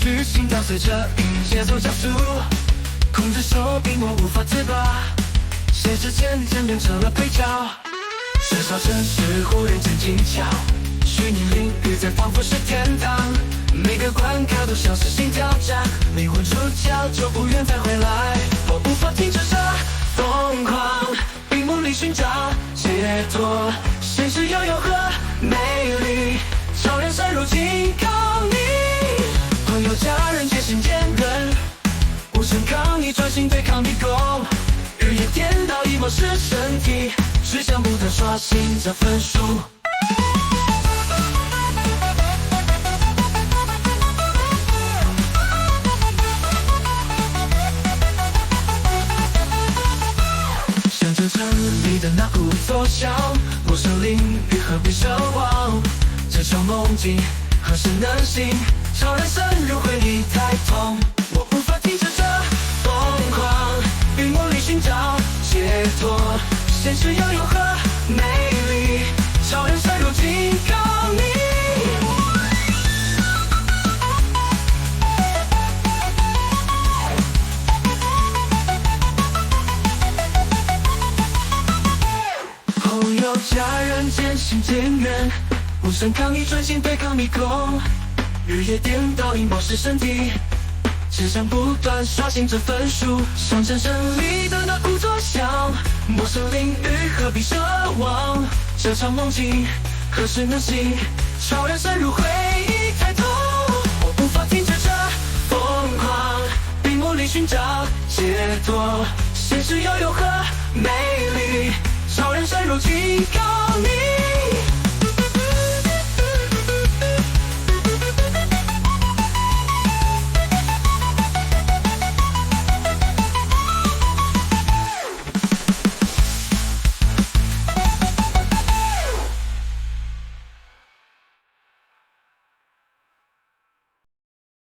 绪，心跳随着音节奏加速，控制手柄我无法自拔，谁之渐渐变成了配角。至少城市忽然间静悄，虚拟领域在仿佛是天堂，每个关卡都像是心跳加，灵魂出窍就不愿再回来。我无法停止这疯狂，屏幕里寻找解脱，现实又有何美丽？超人深入警告你，朋友家人渐行渐远，无声抗议专心对抗迷宫，日夜颠倒已漠视身体，只想不断刷新这分数。象征城里的那股作响，陌生领域何必奢望？这场梦境何时能醒？超然深入回忆太痛，我无法停止这疯狂，屏幕里寻找解脱，现实又有何美丽？超人深入警告你。朋友家人渐行渐远，无声抗议专心对抗迷宫，日夜颠倒已漠视身体，只想不断刷新这分数。象征胜利的那股作响，陌生领域何必奢望？这场梦境何时能醒？超然深入回忆太痛，我无法停止这疯狂，屏幕里寻找解脱，现实又有何美丽？超然深入警告你。